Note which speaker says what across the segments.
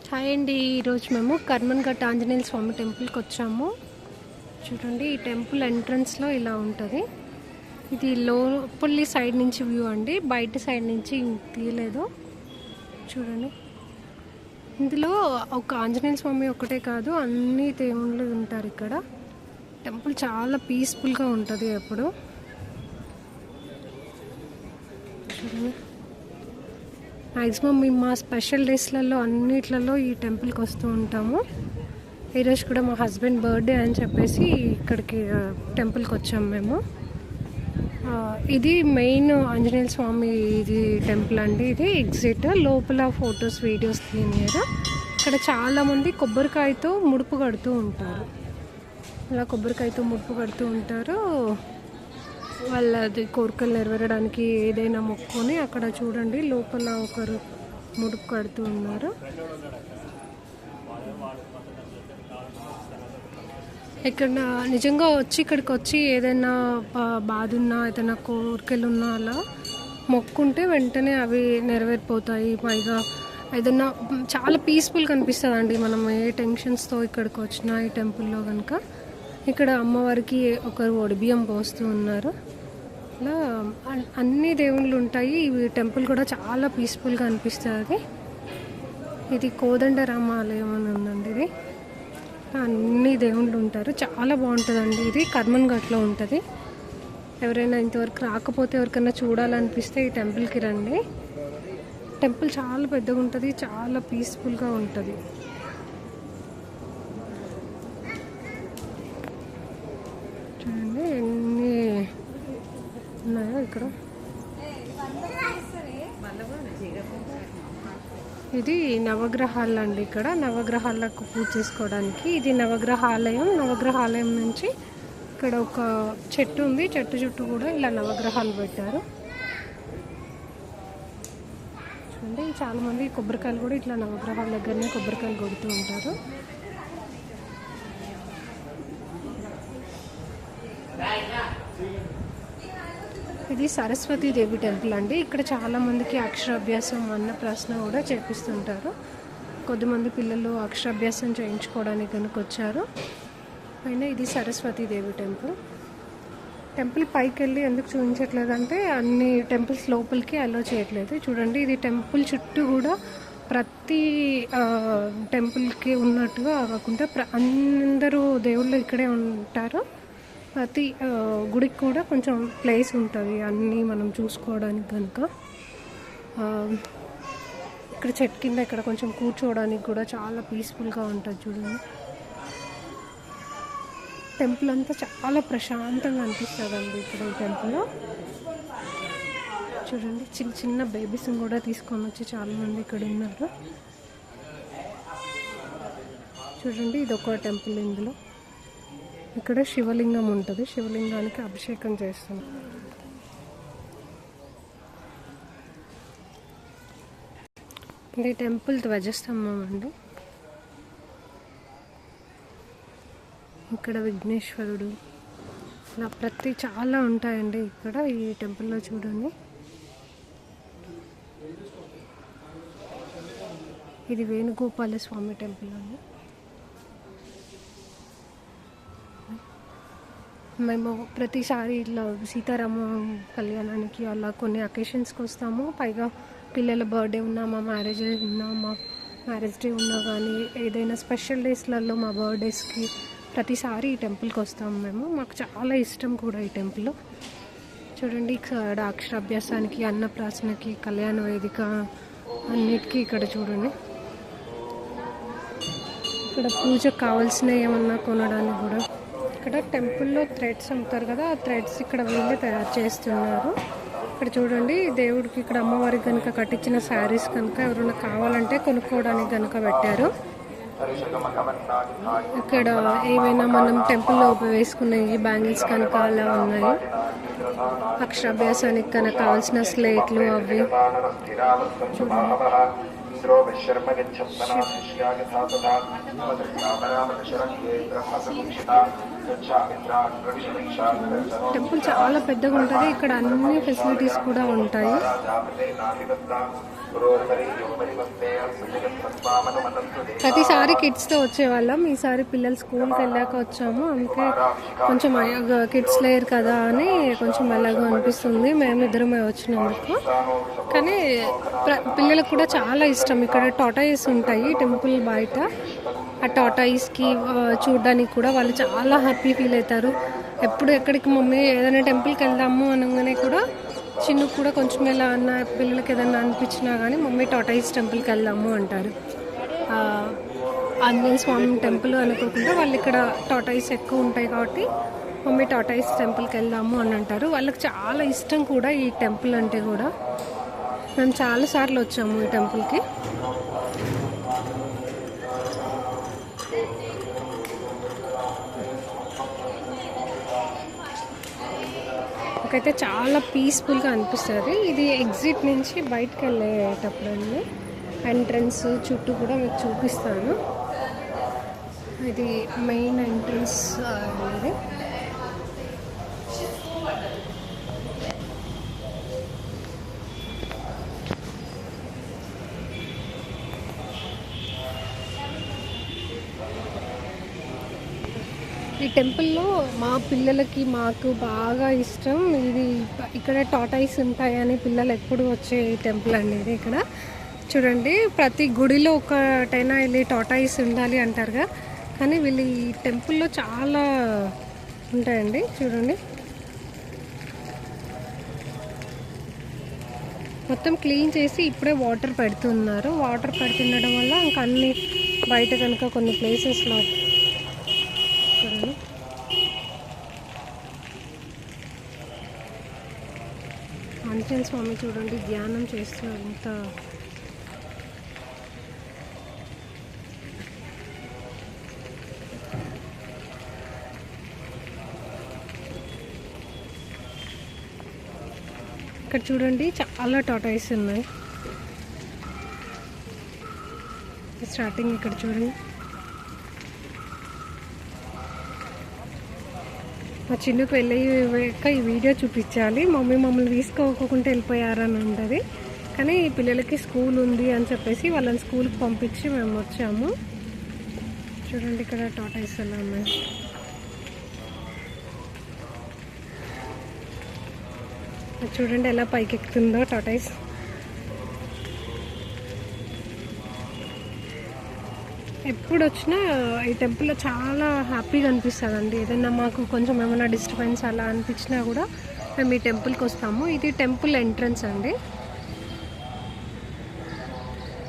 Speaker 1: Hi అండి, ఈరోజు మేము కర్మన్ఘట్ ఆంజనేయ స్వామి టెంపుల్కి వచ్చాము. చూడండి, ఈ టెంపుల్ ఎంట్రన్స్లో ఇలా ఉంటుంది. ఇది లోపలి సైడ్ నుంచి వ్యూ అండి, బయట సైడ్ నుంచి తీయలేదు. చూడండి, ఇందులో ఒక ఆంజనేయ స్వామి ఒకటే కాదు, అన్ని దేవుళ్ళు ఉంటారు ఇక్కడ. టెంపుల్ చాలా పీస్ఫుల్గా ఉంటుంది ఎప్పుడు. చూడండి, మ్యాక్సిమం మేము మా స్పెషల్ డేస్లలో అన్నిట్లలో ఈ టెంపుల్కి వస్తూ ఉంటాము. ఈరోజు కూడా మా హస్బెండ్ బర్త్డే అని చెప్పేసి ఇక్కడికి టెంపుల్కి వచ్చాము మేము. ఇది మెయిన్ ఆంజనేయ స్వామి ఇది టెంపుల్ అండి. ఇది ఎగ్జిట్ లోపల ఫొటోస్ వీడియోస్ తీయనియరు. ఇక్కడ చాలామంది కొబ్బరికాయతో ముడుపు కడుతూ ఉంటారు. అలా కొబ్బరికాయతో ముడుపు కడుతూ ఉంటారు. వాళ్ళది కోరికలు నెరవేరడానికి ఏదైనా మొక్కుని అక్కడ చూడండి లోపల ఒకరు ముడుపు కడుతూ ఉన్నారు. ఇక్కడ నిజంగా ఇక్కడికి వచ్చి ఏదైనా బాధ ఉన్నా ఏదైనా కోరికలు ఉన్నా అలా మొక్కుంటే వెంటనే అవి నెరవేరిపోతాయి. పైగా ఏదైనా చాలా పీస్ఫుల్గా అనిపిస్తుంది అండి. మనం ఏ టెన్షన్స్తో ఇక్కడికి వచ్చినా ఈ టెంపుల్లో కనుక. ఇక్కడ అమ్మవారికి ఒకరు ఒడిబియ్యం పోస్తూ ఉన్నారు. ఇలా అన్ని దేవుళ్ళు ఉంటాయి. ఈ టెంపుల్ కూడా చాలా పీస్ఫుల్గా అనిపిస్తుంది. ఇది కోదండరామ ఆలయం అని ఉందండి. ఇది అన్ని దేవుళ్ళు ఉంటారు, చాలా బాగుంటుందండి. ఇది కర్మన్ఘట్లో ఉంటుంది. ఎవరైనా ఇంతవరకు రాకపోతే ఎవరికైనా చూడాలనిపిస్తే ఈ టెంపుల్కి రండి. టెంపుల్ చాలా పెద్దగా ఉంటుంది, చాలా పీస్ఫుల్గా ఉంటుంది. చూడండి ఎన్ని ఉన్నాయో ఇక్కడ. ఇది నవగ్రహాలు అండి. ఇక్కడ నవగ్రహాలకు పూజ చేసుకోవడానికి ఇది నవగ్రహాలయం. నవగ్రహాలయం నుంచి ఇక్కడ ఒక చెట్టు ఉంది, చెట్టు చుట్టూ కూడా ఇలా నవగ్రహాలు పెట్టారు. చూడండి, చాలామంది కొబ్బరికాయలు కూడా ఇట్లా నవగ్రహాల దగ్గరనే కొబ్బరికాయలు కొడుతూ ఉంటారు. ఇది సరస్వతీ దేవి టెంపుల్ అండి. ఇక్కడ చాలామందికి అక్షరాభ్యాసం అన్నప్రాసన కూడా చేపిస్తుంటారు. కొద్దిమంది పిల్లలు అక్షరాభ్యాసం చేయించుకోవడానికి కనుక వచ్చారు. అయినా ఇది సరస్వతీ దేవి టెంపుల్. టెంపుల్ పైకి వెళ్ళి ఎందుకు చూపించట్లేదంటే అన్ని టెంపుల్స్ లోపలికి అలో చేయట్లేదు. చూడండి, ఇది టెంపుల్ చుట్టూ కూడా ప్రతి టెంపుల్కి ఉన్నట్టుగా కాకుండా అందరూ దేవుళ్ళు ఇక్కడే ఉంటారు. ప్రతి గుడికి కూడా కొంచెం ప్లేస్ ఉంటుంది అన్నీ మనం చూసుకోవడానికి కనుక. ఇక్కడ చెట్టు కింద ఇక్కడ కొంచెం కూర్చోవడానికి కూడా చాలా పీస్ఫుల్గా ఉంటుంది. చూడండి, టెంపుల్ అంతా చాలా ప్రశాంతంగా అనిపిస్తుంది అండి ఇక్కడ ఈ టెంపుల్లో. చూడండి, చిన్న చిన్న బేబీస్ని కూడా తీసుకొని వచ్చి చాలామంది ఇక్కడ ఉన్నారు. చూడండి, ఇది ఒక టెంపుల్. ఇందులో ఇక్కడ శివలింగం ఉంటుంది, శివలింగానికి అభిషేకం చేస్తాం. ఇది టెంపుల్ ధ్వజస్తంభం అండి. ఇక్కడ విఘ్నేశ్వరుడు ఇలా ప్రతి చాలా ఉంటాయండి ఇక్కడ ఈ టెంపుల్లో. చూడండి, ఇది వేణుగోపాల స్వామి టెంపుల్ అండి. మేము ప్రతిసారి ఇట్లా సీతారామ కళ్యాణానికి అలా కొన్ని అకేషన్స్కి వస్తాము. పైగా పిల్లల బర్త్డే ఉన్నా, మా మ్యారేజ్ ఉన్నా, మా మ్యారేజ్ డే ఉన్నా కానీ ఏదైనా స్పెషల్ డేస్లలో మా బర్త్డేస్కి ప్రతిసారి ఈ టెంపుల్కి వస్తాము మేము. మాకు చాలా ఇష్టం కూడా ఈ టెంపుల్. చూడండి, ఇక్కడ అక్షరాభ్యాసానికి, అన్నప్రాసనకి, కళ్యాణ వేదిక అన్నిటికీ ఇక్కడ చూడండి. ఇక్కడ పూజకు కావాల్సిన ఏమన్నా కొనడానికి కూడా ఇక్కడ టెంపుల్లో థ్రెడ్స్ అమ్ముతారు కదా, ఆ థ్రెడ్స్ ఇక్కడ వీళ్ళే తయారు చేస్తున్నారు. ఇక్కడ చూడండి, దేవుడికి ఇక్కడ అమ్మవారికి కనుక కట్టించిన శారీస్ కనుక ఎవరైనా కావాలంటే కొనుక్కోవడానికి కనుక పెట్టారు. ఇక్కడ ఏవైనా మనం టెంపుల్లో వేసుకునే బ్యాంగిల్స్ కనుక అలా ఉన్నాయి. అక్షరాభ్యాసానికి కనుక కావాల్సిన స్లేట్లు అవి చూడండి. టెంపుల్ చాలా పెద్దగా ఉంటుంది. ఇక్కడ అన్ని ఫెసిలిటీస్ కూడా ఉంటాయి. ప్రతిసారి కిడ్స్తో వచ్చేవాళ్ళం, ఈసారి పిల్లలు స్కూల్కి వెళ్ళాక వచ్చాము, అందుకే కొంచెం కిడ్స్ లేరు కదా అని కొంచెం ఎలాగో అనిపిస్తుంది మేమిద్దరమే వచ్చినందుకు. కానీ పిల్లలకు కూడా చాలా ఇష్టం. ఇక్కడ టాటాయిస్ ఉంటాయి టెంపుల్ బయట, ఆ టాటాయిస్కి చూడడానికి కూడా వాళ్ళు చాలా హ్యాపీ ఫీల్ అవుతారు. ఎప్పుడు ఎక్కడికి మమ్మీ ఏదైనా టెంపుల్కి వెళ్దాము అనగానే కూడా చిన్ను కూడా కొంచెం ఎలా అన్న పిల్లలకి ఏదైనా అనిపించినా కానీ మమ్మీ టాటాయిస్ టెంపుల్కి వెళ్దాము అంటారు. ఆంజనేయ స్వామి టెంపుల్ అనుకోకుండా వాళ్ళు ఇక్కడ టాటాయిస్ ఎక్కువ ఉంటాయి కాబట్టి మమ్మీ టాటాయిస్ టెంపుల్కి వెళ్దాము అని అంటారు. వాళ్ళకి చాలా ఇష్టం కూడా ఈ టెంపుల్ అంటే కూడా. మేము చాలాసార్లు వచ్చాము ఈ టెంపుల్కి. నాకైతే చాలా పీస్ఫుల్గా అనిపిస్తుంది. ఇది ఎగ్జిట్ నుంచి బయటకు వెళ్ళేటప్పుడు అండి, ఎంట్రన్స్ చుట్టూ కూడా మీకు చూపిస్తాను. ఇది మెయిన్ ఎంట్రన్స్ అనేది. ఈ టెంపుల్లో మా పిల్లలకి మాకు బాగా ఇష్టం. ఇది ఇక్కడ టాటాయిస్ ఉంటాయని పిల్లలు ఎప్పుడు వచ్చే టెంపుల్ అండి ఇది. ఇక్కడ చూడండి, ప్రతి గుడిలో ఒకటైనా వెళ్ళి టాటాయిస్ ఉండాలి అంటారుగా, కానీ వీళ్ళు ఈ టెంపుల్లో చాలా ఉంటాయండి. చూడండి, మొత్తం క్లీన్ చేసి ఇప్పుడే వాటర్ పెడుతున్నారు. వాటర్ పెడుతుండడం వల్ల ఇంకా అన్ని బయట కనుక కొన్ని ప్లేసెస్లో చూడండి ఆంజనేయ స్వామి చూడండి ధ్యానం చేస్తూ ఎంత ఇక్కడ చూడండి చాలా టాటాయిస్ ఉన్నాయి. స్టార్టింగ్ ఇక్కడ చూడండి, మా చిన్నుకు వెళ్ళాక ఈ వీడియో చూపించాలి. మమ్మీ మమ్మల్ని తీసుకోకుండా వెళ్ళిపోయారని ఉంటుంది, కానీ పిల్లలకి స్కూల్ ఉంది అని చెప్పేసి వాళ్ళని స్కూల్కి పంపించి మేము వచ్చాము. చూడండి ఇక్కడ టాటాయిస్ ఎలా ఉన్నాయి. చూడండి ఎలా పైకి ఎక్కుతుందో టాటాయిస్. ఎప్పుడు వచ్చినా ఈ టెంపుల్లో చాలా హ్యాపీగా అనిపిస్తుంది అండి. ఏదైనా మాకు కొంచెం ఏమైనా డిస్టర్బెన్స్ అలా అనిపించినా కూడా మేము ఈ టెంపుల్కి వస్తాము. ఇది టెంపుల్ ఎంట్రన్స్ అండి.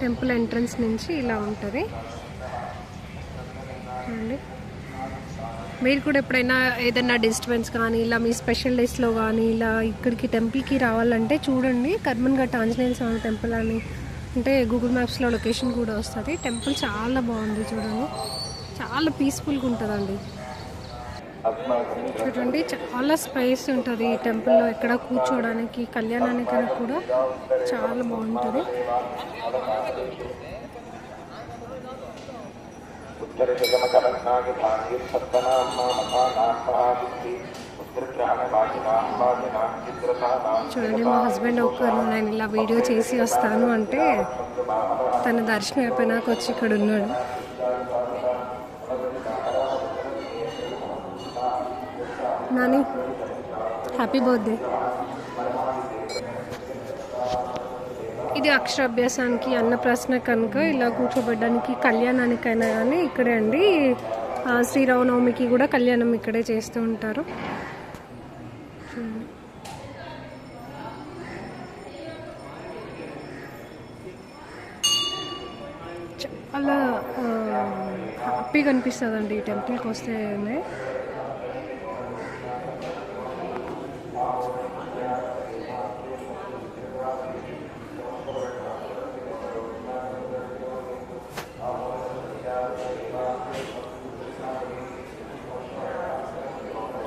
Speaker 1: టెంపుల్ ఎంట్రన్స్ నుంచి ఇలా ఉంటుంది అండి. మీరు కూడా ఎప్పుడైనా ఏదైనా డిస్టర్బెన్స్ కానీ ఇలా మీ స్పెషల్ డేస్లో కానీ ఇలా ఇక్కడికి టెంపుల్కి రావాలంటే చూడండి, కర్మన్ఘట్ ఆంజనేయ స్వామి టెంపుల్ అని అంటే గూగుల్ మ్యాప్స్లో లొకేషన్ కూడా వస్తుంది. టెంపుల్ చాలా బాగుంది చూడండి, చాలా పీస్ఫుల్గా ఉంటుందండి. చూడండి చాలా స్పేస్ ఉంటుంది ఈ టెంపుల్లో, ఎక్కడ కూర్చోవడానికి కళ్యాణానికి కూడా చాలా బాగుంటుంది. చూడండి మా హస్బెండ్ ఒకరు నేను ఇలా వీడియో చేసి వస్తాను అంటే తన దర్శనం అయిపోయినాక వచ్చి ఇక్కడ ఉన్నాడు. Nani happy birthday. ఇది అక్షరాభ్యాసానికి అన్నప్రాసన కనుక ఇలా కూర్చోబెట్టడానికి కళ్యాణానికైనా కానీ ఇక్కడే అండి. శ్రీరామనవమికి కూడా కళ్యాణం ఇక్కడే చేస్తూ ఉంటారు. చాలా హ్యాపీగా అనిపిస్తుందండి ఈ టెంపుల్కి వస్తే.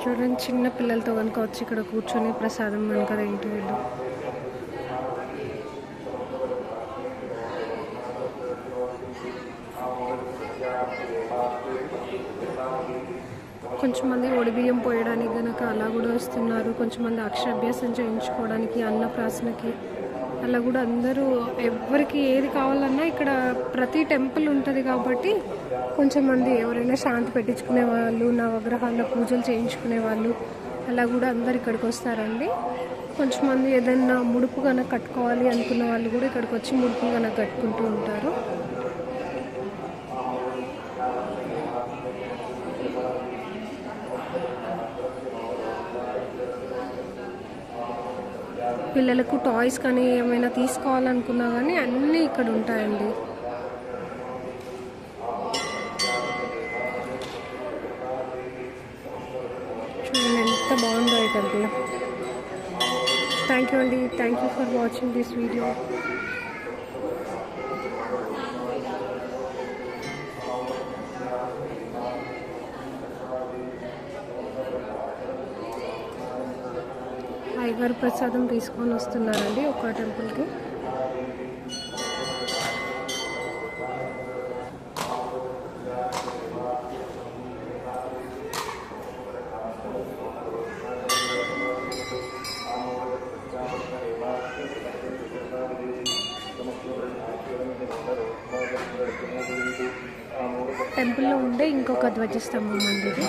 Speaker 1: చూడండి చిన్న పిల్లలతో కనుక వచ్చి ఇక్కడ కూర్చొని ప్రసాదం కనుక తింటూ వీళ్ళు. కొంచెంమంది ఒడిబియ్యం పోయడానికి కనుక అలా కూడా వస్తున్నారు. కొంచెంమంది అక్షరాభ్యాసం చేయించుకోవడానికి, అన్నప్రాసనకి అలా కూడా అందరూ ఎవరికి ఏది కావాలన్నా ఇక్కడ ప్రతి టెంపుల్ ఉంటుంది కాబట్టి కొంచెం మంది ఎవరైనా శాంతి పెట్టించుకునే వాళ్ళు, నవగ్రహాల పూజలు చేయించుకునే వాళ్ళు అలా కూడా అందరు ఇక్కడికి వస్తారండి. కొంచెం మంది ఏదైనా ముడుపు కనుక కట్టుకోవాలి అనుకున్న వాళ్ళు కూడా ఇక్కడికి వచ్చి ముడుపు కనుక కట్టుకుంటూ ఉంటారు. పిల్లలకు టాయ్స్ కానీ ఏమైనా తీసుకోవాలనుకున్నా కానీ అన్నీ ఇక్కడ ఉంటాయండి. చూడండి ఎంత బాగుందో ఈ టెంపుల్. థ్యాంక్ యూ అండి. Thank you for watching this video. అయ్యగారు ప్రసాదం తీసుకొని వస్తున్నారండి ఒక టెంపుల్కి. టెంపుల్లో ఉండే ఇంకొక ధ్వజస్తంభం అండి ఇది.